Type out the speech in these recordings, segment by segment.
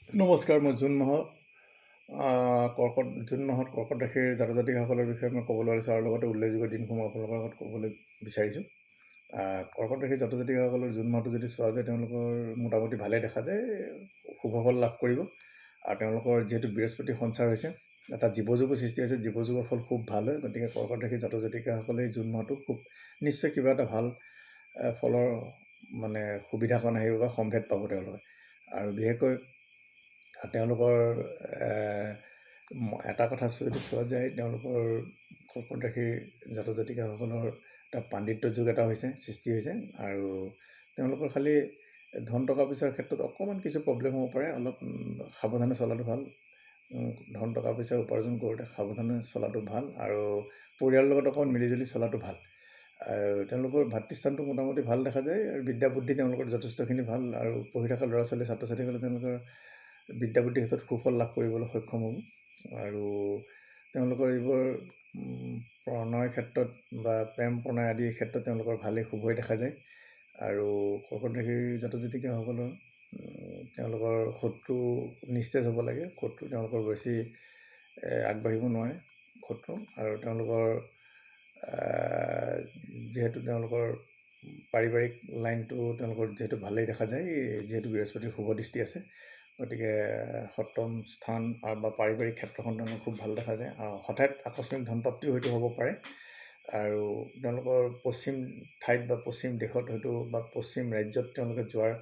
নমস্কাৰ। মই জুন মাহত কৰ্কট ৰাশিৰ জাতক জাতিকাসকলৰ বিষয়ে মই ক'বলৈ ওলাইছোঁ আৰু লগতে উল্লেখযোগ্য দিনসমূহ আপোনালোকৰ আগত ক'বলৈ বিচাৰিছোঁ। কৰ্কট ৰাশিৰ জাতক জাতিকাসকলৰ জুন মাহটো যদি চোৱা যায়, তেওঁলোকৰ মোটামুটি ভালেই দেখা যায়, শুভফল লাভ কৰিব। আৰু তেওঁলোকৰ যিহেতু বৃহস্পতি সঞ্চাৰ হৈছে, এটা জীৱযোগৰ সৃষ্টি হৈছে, জীৱযোগৰ ফল খুব ভাল হয়। গতিকে কৰ্কট ৰাশিৰ জাতক জাতিকাসকলে জুন মাহটো খুব নিশ্চয় কিবা এটা ভাল ফলৰ সুবিধাকণ আহিব বা সম্ভেদ পাব তেওঁলোকে। আৰু বিশেষকৈ তেওঁলোকৰ এটা কথা যদি চোৱা যায়, তেওঁলোকৰ কৰ্কট ৰাশিৰ জাতক জাতিকাসকলৰ এটা পাণ্ডিত্য যুগ এটা সৃষ্টি হৈছে। আৰু তেওঁলোকৰ খালি ধন টকা পইচাৰ ক্ষেত্ৰত অকণমান কিছু প্ৰব্লেম হ'ব পাৰে, অলপ সাৱধানে চলাটো ভাল। ধন টকা পইচা উপাৰ্জন কৰোঁতে সাৱধানে চলাটো ভাল আৰু পৰিয়ালৰ লগত অকণমান মিলিজুলি চলাটো ভাল। আৰু তেওঁলোকৰ ভাতৃস্থানটো মোটামুটি ভাল দেখা যায় আৰু বিদ্যা বুদ্ধি তেওঁলোকৰ যথেষ্টখিনি ভাল। আৰু পঢ়ি থকা ল'ৰা ছোৱালী ছাত্ৰ ছাত্ৰীসকলে তেওঁলোকৰ বিদ্যা বুদ্ধিৰ ক্ষেত্ৰত সুফল লাভ কৰিবলৈ সক্ষম হ'ব। আৰু তেওঁলোকৰ এইবোৰ প্ৰণয়ৰ ক্ষেত্ৰত বা প্ৰেম প্ৰণয় আদিৰ ক্ষেত্ৰত তেওঁলোকৰ ভালেই শুভই দেখা যায়। আৰু কৰ্কট ৰাশিৰ জাতক জাতিকাসকলৰ তেওঁলোকৰ শত্ৰু নিস্তেজ হ'ব লাগে। শত্ৰু তেওঁলোকৰ বেছি আগবাঢ়িব নোৱাৰে শত্ৰু। আৰু তেওঁলোকৰ যিহেতু তেওঁলোকৰ পাৰিবাৰিক লাইনটো তেওঁলোকৰ যিহেতু ভালেই দেখা যায়, যিহেতু বৃহস্পতিৰ শুভ দৃষ্টি আছে, গতিকে সপ্তম স্থান বা পাৰিবাৰিক ক্ষেত্ৰখন তেওঁলোকৰ খুব ভাল দেখা যায়। হঠাৎ আকস্মিক ধনপ্ৰাপ্তিও হয়তো হ'ব পাৰে। আৰু তেওঁলোকৰ পশ্চিম ঠাইত বা পশ্চিম দেশত হয়তো বা পশ্চিম ৰাজ্যত তেওঁলোকে যোৱাৰ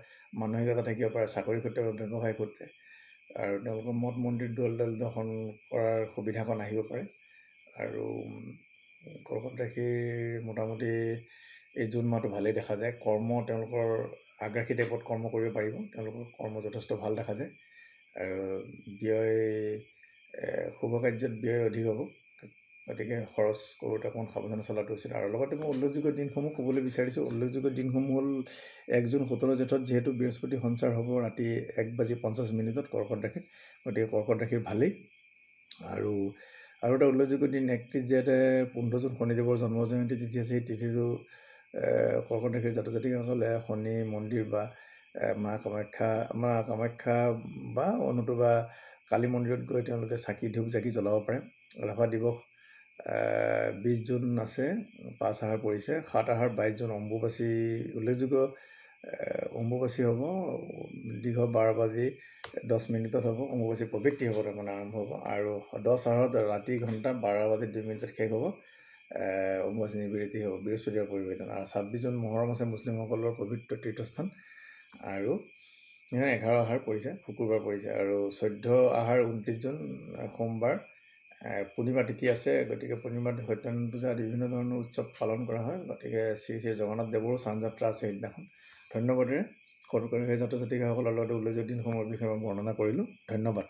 মানসিকতা থাকিব পাৰে, চাকৰি সূত্ৰে বা ব্যৱসায় সূত্ৰে। আৰু তেওঁলোকৰ মঠ মন্দিৰ দৰ্শন কৰাৰ সুবিধাকণ আহিব পাৰে। আৰু কৰ্কট ৰাশিৰ মোটামুটি এই জুন মাহটো ভালেই দেখা যায়। কৰ্ম তেওঁলোকৰ আগ্ৰাসী টাইপত কৰ্ম কৰিব পাৰিব, তেওঁলোকৰ কৰ্ম যথেষ্ট ভাল দেখা যায়। আৰু শুভ কাৰ্যত ব্যয় অধিক হ'ব, গতিকে খৰচ কৰোঁতে অকণমান সাৱধানে চলাটো উচিত। আৰু লগতে মই উল্লেখযোগ্য দিনসমূহ ক'বলৈ বিচাৰিছোঁ। উল্লেখযোগ্য দিনসমূহ হ'ল 1 জুন 17 জেঠত যিহেতু বৃহস্পতি সঞ্চাৰ হ'ব ৰাতি 1:50 কৰ্কট ৰাশিত, গতিকে কৰ্কট ৰাশিৰ ভালেই। আৰু এটা উল্লেখযোগ্য দিন 31 জেঠে 15 জুন শনিদেৱৰ জন্ম জয়ন্তী তিথি আছে। সেই তিথিটো কৰ্কট ৰাশিৰ জাতক জাতিকাসকলে শনি মন্দিৰ বা মা কামাখ্যা বা নতুবা কালী মন্দিৰত গৈ তেওঁলোকে চাকি ধূপ জাকি জ্বলাব পাৰে। ৰাভা দিৱস 20 জুন আছে, 5 আহাৰ পৰিছে, 7 আহাৰ 22 জুন অম্বুবাচী উল্লেখযোগ্য অম্বুবাচী হ'ব। দীঘ 12:10 হ'ব অম্বুবাচী পবিত্ৰী হ'ব, আৰম্ভ হ'ব। আৰু 10 আহাৰত ৰাতি ঘণ্টা 12:02 শেষ হ'ব, অম্বুবাচী নিবৃত্তি হ'ব, বৃহস্পতিবাৰ পৰিৱৰ্তন। আৰু 26 জুন মহৰম আছে, মুছলিমসকলৰ পবিত্ৰ তীৰ্থস্থান। আৰু 11 আহাৰ পৰিছে, শুকুৰবাৰ পৰিছে। আৰু 14 আহাৰ 29 জুন সোমবাৰ পূৰ্ণিমা তিথি আছে। গতিকে পূৰ্ণিমাত সত্যনাৰায়ণ পূজা আদি বিভিন্ন ধৰণৰ উৎসৱ পালন কৰা হয়। গতিকে শ্ৰী শ্ৰী জগন্নাথ দেৱৰো স্নান যাত্ৰা আছে সেইদিনাখন। ধন্যবাদেৰে কৰ্কট ৰাশিৰ জাতক জাতিকাসকলৰ লগতে উল্লেখযোগ্য দিনসমূহৰ বিষয়ে মই বৰ্ণনা কৰিলোঁ। ধন্যবাদ।